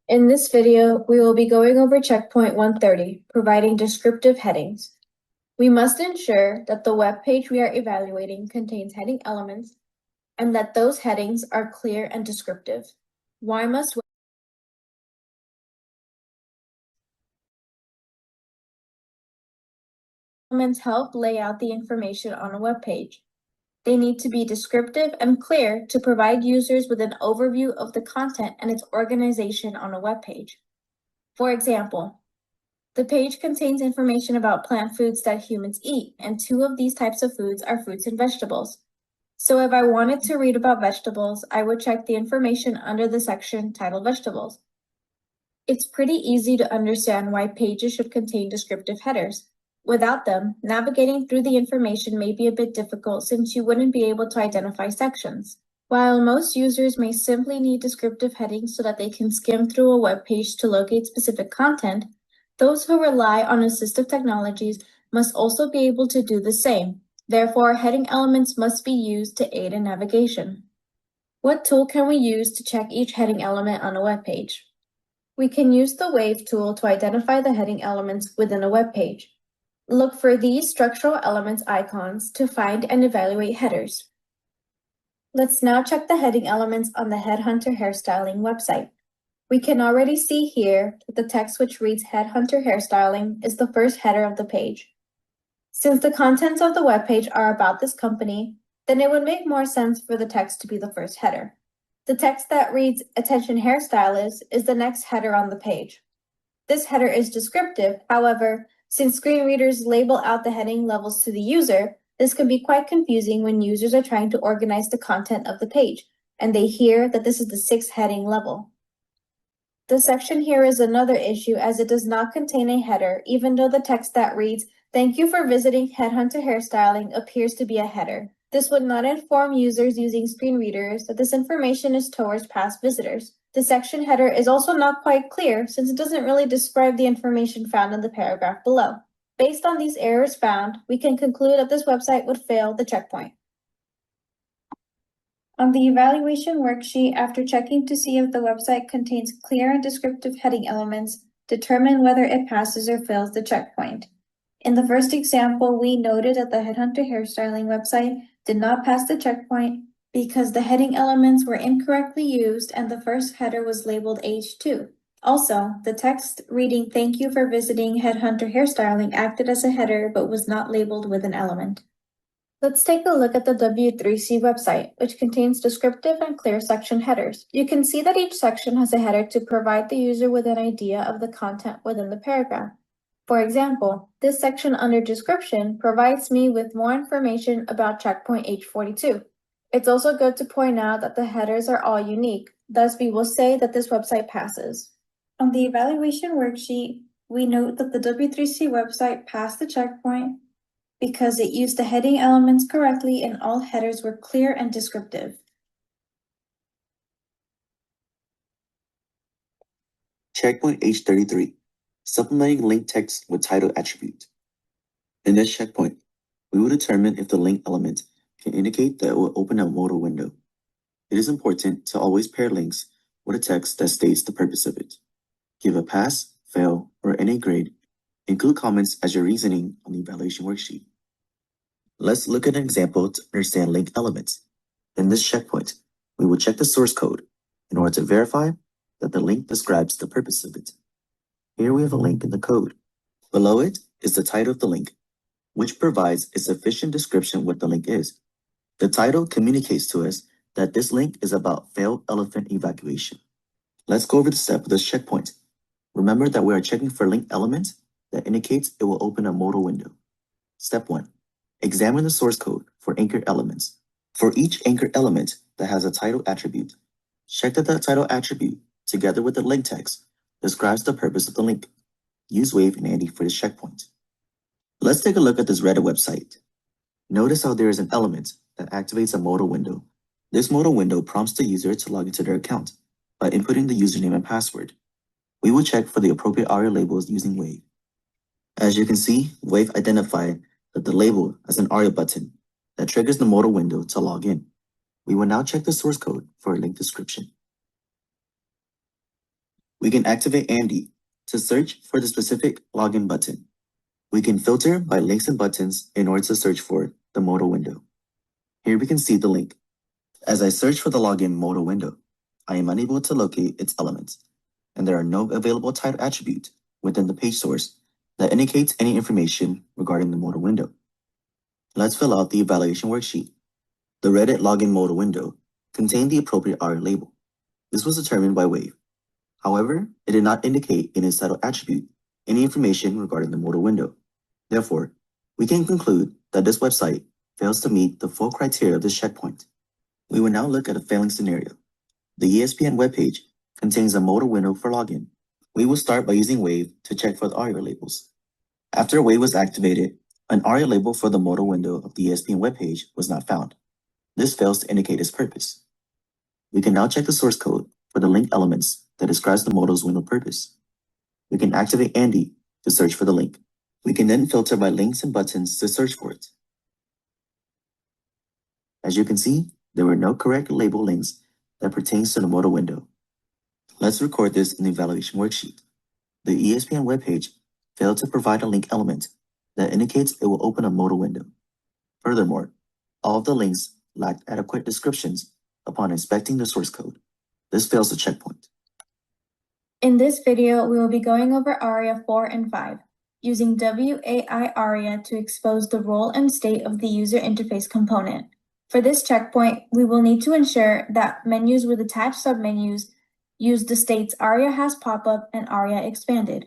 In this video, we will be going over Checkpoint 130, providing descriptive headings. We must ensure that the web page we are evaluating contains heading elements and that those headings are clear and descriptive. Why must elements help lay out the information on a web page? They need to be descriptive and clear to provide users with an overview of the content and its organization on a web page. For example, the page contains information about plant foods that humans eat, and two of these types of foods are fruits and vegetables. So if I wanted to read about vegetables, I would check the information under the section titled Vegetables. It's pretty easy to understand why pages should contain descriptive headers. Without them, navigating through the information may be a bit difficult since you wouldn't be able to identify sections. While most users may simply need descriptive headings so that they can skim through a web page to locate specific content, those who rely on assistive technologies must also be able to do the same. Therefore, heading elements must be used to aid in navigation. What tool can we use to check each heading element on a web page? We can use the Wave tool to identify the heading elements within a web page. Look for these structural elements icons to find and evaluate headers. Let's now check the heading elements on the Headhunter Hairstyling website. We can already see here that the text which reads Headhunter Hairstyling is the first header of the page. Since the contents of the web page are about this company, then it would make more sense for the text to be the first header. The text that reads Attention Hairstylist is the next header on the page. This header is descriptive. However, since screen readers label out the heading levels to the user, this can be quite confusing when users are trying to organize the content of the page, and they hear that this is the 6th heading level. The section here is another issue as it does not contain a header, even though the text that reads, "Thank you for visiting Headhunter Hairstyling" appears to be a header. This would not inform users using screen readers that this information is towards past visitors. The section header is also not quite clear since it doesn't really describe the information found in the paragraph below. Based on these errors found, we can conclude that this website would fail the checkpoint. On the evaluation worksheet, after checking to see if the website contains clear and descriptive heading elements, determine whether it passes or fails the checkpoint. In the first example, we noted that the Headhunter Hairstyling website did not pass the checkpoint because the heading elements were incorrectly used and the first header was labeled H2. Also, the text reading "Thank you for visiting Headhunter Hairstyling" acted as a header but was not labeled with an element. Let's take a look at the W3C website, which contains descriptive and clear section headers. You can see that each section has a header to provide the user with an idea of the content within the paragraph. For example, this section under description provides me with more information about checkpoint H42. It's also good to point out that the headers are all unique, thus we will say that this website passes. On the evaluation worksheet, we note that the W3C website passed the checkpoint because it used the heading elements correctly and all headers were clear and descriptive. Checkpoint H33, supplementing link text with title attribute. In this checkpoint, we will determine if the link element can indicate that it will open a modal window. It is important to always pair links with a text that states the purpose of it. Give a pass, fail, or any grade. Include comments as your reasoning on the evaluation worksheet. Let's look at an example to understand link elements. In this checkpoint, we will check the source code in order to verify that the link describes the purpose of it. Here we have a link in the code. Below it is the title of the link, which provides a sufficient description what the link is. The title communicates to us that this link is about failed elephant evacuation. Let's go over the step of this checkpoint. Remember that we are checking for link elements that indicates it will open a modal window. Step 1. Examine the source code for anchor elements. For each anchor element that has a title attribute, check that the title attribute, together with the link text, describes the purpose of the link. Use Wave and Andy for this checkpoint. Let's take a look at this Reddit website. Notice how there is an element that activates a modal window. This modal window prompts the user to log into their account by inputting the username and password. We will check for the appropriate ARIA labels using Wave. As you can see, Wave identified that the label as an ARIA button that triggers the modal window to log in. We will now check the source code for a link description. We can activate Andy to search for the specific login button. We can filter by links and buttons in order to search for the modal window. Here we can see the link. As I search for the login modal window, I am unable to locate its elements, and there are no available title attribute within the page source that indicates any information regarding the modal window. Let's fill out the evaluation worksheet. The Reddit login modal window contained the appropriate ARIA label. This was determined by Wave. However, it did not indicate in its title attribute any information regarding the modal window. Therefore, we can conclude that this website fails to meet the full criteria of this checkpoint. We will now look at a failing scenario. The ESPN webpage contains a modal window for login. We will start by using Wave to check for the ARIA labels. After Wave was activated, an ARIA label for the modal window of the ESPN webpage was not found. This fails to indicate its purpose. We can now check the source code for the link elements that describes the modal's window purpose. We can activate Andy to search for the link. We can then filter by links and buttons to search for it. As you can see, there were no correct label links that pertains to the modal window. Let's record this in the evaluation worksheet. The ESPN webpage failed to provide a link element that indicates it will open a modal window. Furthermore, all of the links lacked adequate descriptions upon inspecting the source code. This fails the checkpoint. In this video, we will be going over ARIA 4 and 5, using WAI ARIA to expose the role and state of the user interface component. For this checkpoint, we will need to ensure that menus with attached submenus use the states ARIA has pop-up and ARIA expanded.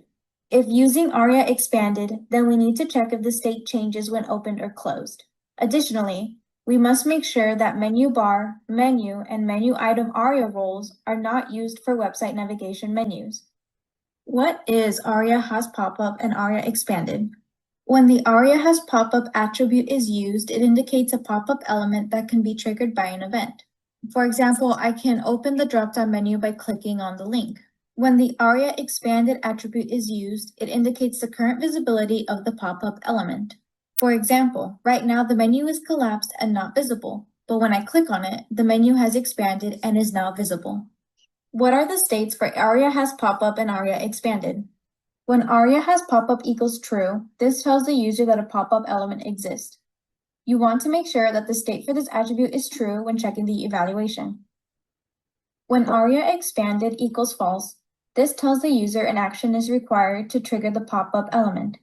If using ARIA expanded, then we need to check if the state changes when opened or closed. Additionally, we must make sure that menu bar, menu, and menu item ARIA roles are not used for website navigation menus. What is ARIA has pop-up and ARIA expanded? When the ARIA has pop-up attribute is used, it indicates a pop-up element that can be triggered by an event. For example, I can open the drop-down menu by clicking on the link. When the ARIA expanded attribute is used, it indicates the current visibility of the pop-up element. For example, right now the menu is collapsed and not visible, but when I click on it, the menu has expanded and is now visible. What are the states for ARIA has pop-up and ARIA expanded? When ARIA has pop-up equals true, this tells the user that a pop-up element exists. You want to make sure that the state for this attribute is true when checking the evaluation. When ARIA expanded equals false, this tells the user an action is required to trigger the pop-up element.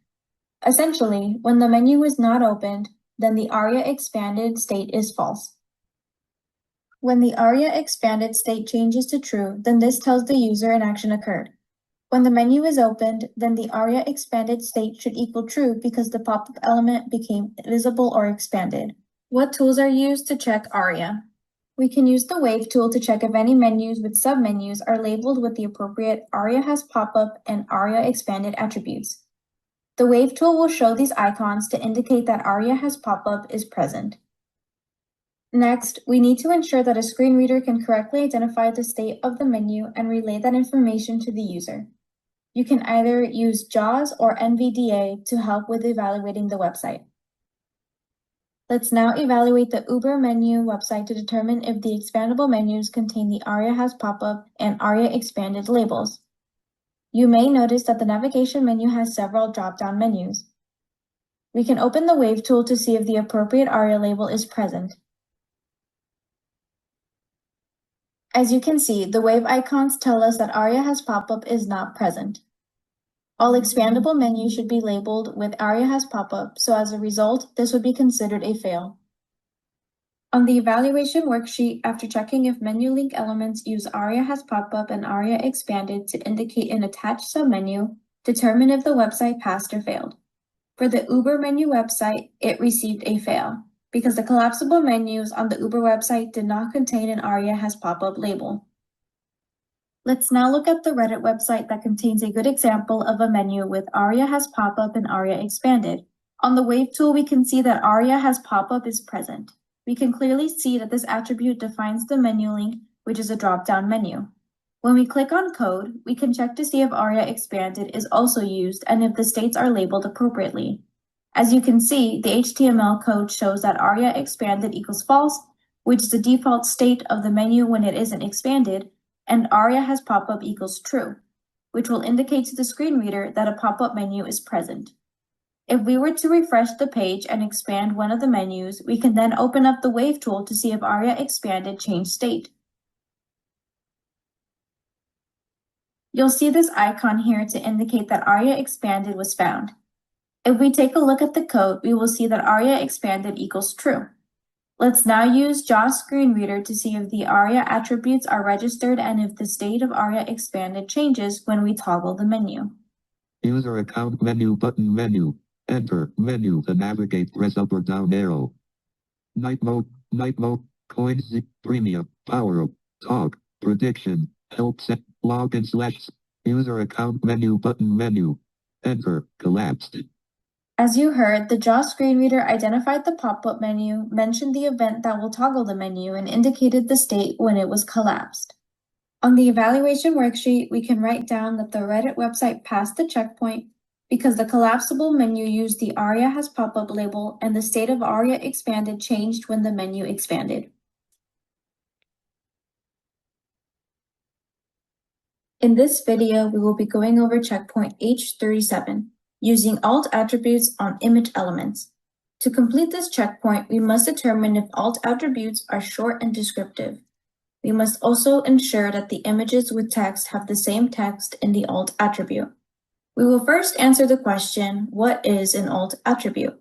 Essentially, when the menu is not opened, then the ARIA expanded state is false. When the ARIA expanded state changes to true, then this tells the user an action occurred. When the menu is opened, then the ARIA expanded state should equal true because the pop-up element became visible or expanded. What tools are used to check ARIA? We can use the Wave tool to check if any menus with submenus are labeled with the appropriate ARIA has pop-up and ARIA expanded attributes. The Wave tool will show these icons to indicate that ARIA has pop-up is present. Next, we need to ensure that a screen reader can correctly identify the state of the menu and relay that information to the user. You can either use JAWS or NVDA to help with evaluating the website. Let's now evaluate the Uber menu website to determine if the expandable menus contain the ARIA has pop-up and ARIA expanded labels. You may notice that the navigation menu has several drop-down menus. We can open the Wave tool to see if the appropriate ARIA label is present. As you can see, the Wave icons tell us that ARIA has pop-up is not present. All expandable menus should be labeled with ARIA has pop-up, so as a result, this would be considered a fail. On the evaluation worksheet, after checking if menu link elements use ARIA has pop-up and ARIA expanded to indicate an attached submenu, determine if the website passed or failed. For the Uber menu website, it received a fail, because the collapsible menus on the Uber website did not contain an ARIA has pop-up label. Let's now look at the Reddit website that contains a good example of a menu with ARIA has pop-up and ARIA expanded. On the Wave tool, we can see that ARIA has pop-up is present. We can clearly see that this attribute defines the menu link, which is a drop-down menu. When we click on code, we can check to see if ARIA expanded is also used and if the states are labeled appropriately. As you can see, the HTML code shows that ARIA expanded equals false, which is the default state of the menu when it isn't expanded, and ARIA has pop-up equals true. which will indicate to the screen reader that a pop-up menu is present. If we were to refresh the page and expand one of the menus, we can then open up the Wave tool to see if ARIA Expanded changed state. You'll see this icon here to indicate that ARIA Expanded was found. If we take a look at the code, we will see that ARIA Expanded equals true. Let's now use JAWS Screen Reader to see if the ARIA attributes are registered and if the state of ARIA Expanded changes when we toggle the menu. User account menu button menu. Enter menu to navigate, press up or down arrow. Night mode, coins, premium, power up, talk, prediction, help set, login / user account menu button menu. Enter, collapsed. As you heard, the JAWS Screen Reader identified the pop-up menu, mentioned the event that will toggle the menu, and indicated the state when it was collapsed. On the evaluation worksheet, we can write down that the Reddit website passed the checkpoint because the collapsible menu used the ARIA has pop-up label and the state of ARIA Expanded changed when the menu expanded. In this video, we will be going over checkpoint H37, using alt attributes on image elements. To complete this checkpoint, we must determine if alt attributes are short and descriptive. We must also ensure that the images with text have the same text in the alt attribute. We will first answer the question, what is an alt attribute?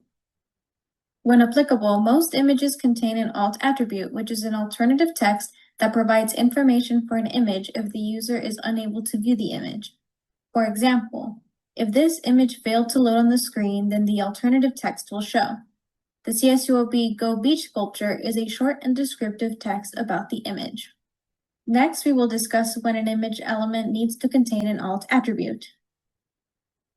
When applicable, most images contain an alt attribute, which is an alternative text that provides information for an image if the user is unable to view the image. For example, if this image failed to load on the screen, then the alternative text will show. The CSULB Go Beach sculpture is a short and descriptive text about the image. Next, we will discuss when an image element needs to contain an alt attribute.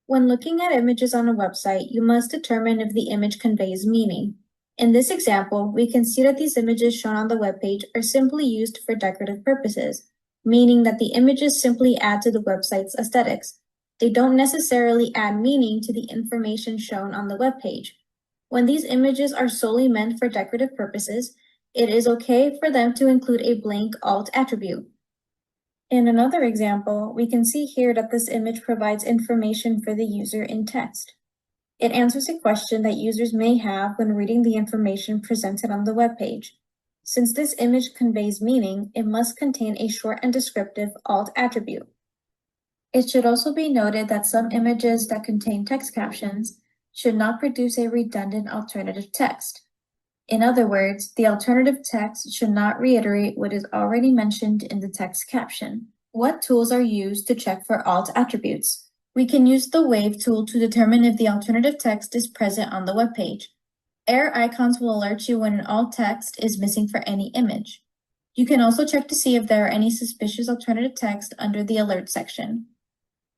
When looking at images on a website, you must determine if the image conveys meaning. In this example, we can see that these images shown on the webpage are simply used for decorative purposes, meaning that the images simply add to the website's aesthetics. They don't necessarily add meaning to the information shown on the webpage. When these images are solely meant for decorative purposes, it is okay for them to include a blank alt attribute. In another example, we can see here that this image provides information for the user in text. It answers a question that users may have when reading the information presented on the webpage. Since this image conveys meaning, it must contain a short and descriptive alt attribute. It should also be noted that some images that contain text captions should not produce a redundant alternative text. In other words, the alternative text should not reiterate what is already mentioned in the text caption. What tools are used to check for alt attributes? We can use the Wave tool to determine if the alternative text is present on the web page. Error icons will alert you when an alt text is missing for any image. You can also check to see if there are any suspicious alternative text under the alert section.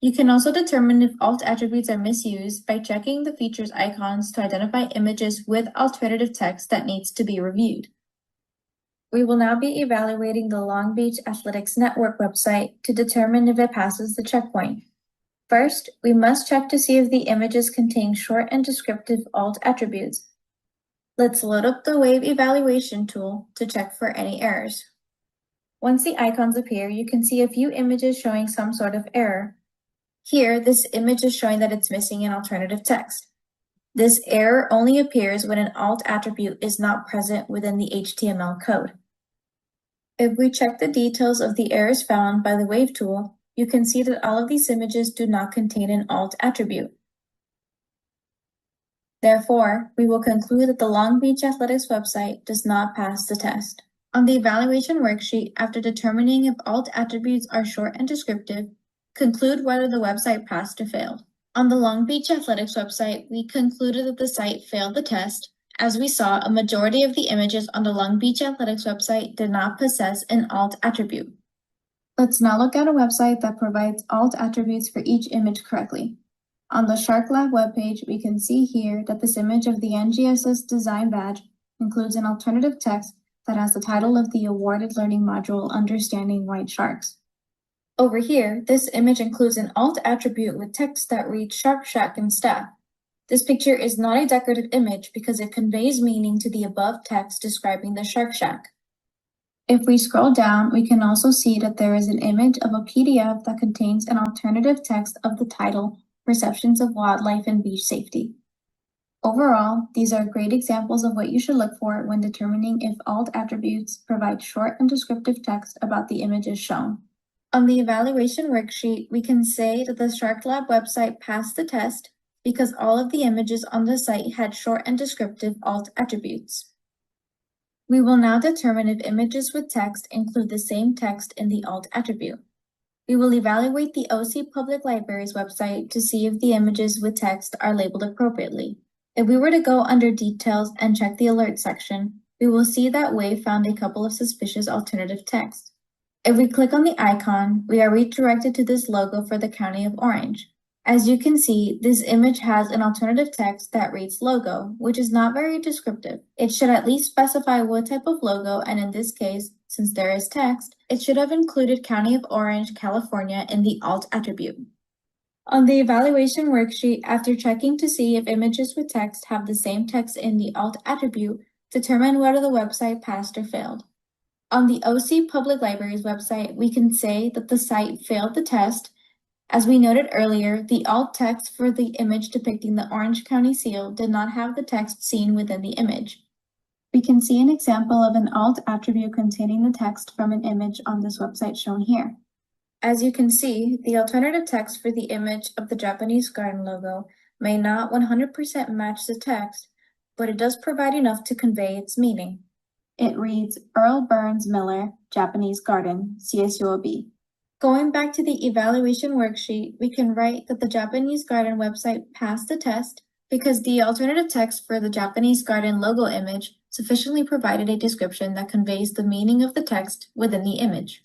You can also determine if alt attributes are misused by checking the features icons to identify images with alternative text that needs to be reviewed. We will now be evaluating the Long Beach Athletics Network website to determine if it passes the checkpoint. First, we must check to see if the images contain short and descriptive alt attributes. Let's load up the Wave evaluation tool to check for any errors. Once the icons appear, you can see a few images showing some sort of error. Here, this image is showing that it's missing an alternative text. This error only appears when an alt attribute is not present within the HTML code. If we check the details of the errors found by the Wave tool, you can see that all of these images do not contain an alt attribute. Therefore, we will conclude that the Long Beach Athletics website does not pass the test. On the evaluation worksheet, after determining if alt attributes are short and descriptive, conclude whether the website passed or failed. On the Long Beach Athletics website, we concluded that the site failed the test. As we saw, a majority of the images on the Long Beach Athletics website did not possess an alt attribute. Let's now look at a website that provides alt attributes for each image correctly. On the Shark Lab webpage, we can see here that this image of the NGSS design badge includes an alternative text that has the title of the awarded learning module, Understanding White Sharks. Over here, this image includes an alt attribute with text that reads Shark Shack and staff. This picture is not a decorative image because it conveys meaning to the above text describing the Shark Shack. If we scroll down, we can also see that there is an image of a PDF that contains an alternative text of the title, Perceptions of Wildlife and Beach Safety. Overall, these are great examples of what you should look for when determining if alt attributes provide short and descriptive text about the images shown. On the evaluation worksheet, we can say that the Shark Lab website passed the test because all of the images on the site had short and descriptive alt attributes. We will now determine if images with text include the same text in the alt attribute. We will evaluate the OC Public Library's website to see if the images with text are labeled appropriately. If we were to go under details and check the alert section, we will see that Wave found a couple of suspicious alternative text. If we click on the icon, we are redirected to this logo for the County of Orange. As you can see, this image has an alternative text that reads logo, which is not very descriptive. It should at least specify what type of logo, and in this case, since there is text, it should have included County of Orange, California in the alt attribute. On the evaluation worksheet, after checking to see if images with text have the same text in the alt attribute, determine whether the website passed or failed. On the OC Public Library's website, we can say that the site failed the test. As we noted earlier, the alt text for the image depicting the Orange County seal did not have the text seen within the image. We can see an example of an alt attribute containing the text from an image on this website shown here. As you can see, the alternative text for the image of the Japanese garden logo may not 100% match the text, but it does provide enough to convey its meaning. It reads Earl Burns Miller, Japanese Garden, CSUOB. Going back to the evaluation worksheet, we can write that the Japanese Garden website passed the test because the alternative text for the Japanese Garden logo image sufficiently provided a description that conveys the meaning of the text within the image.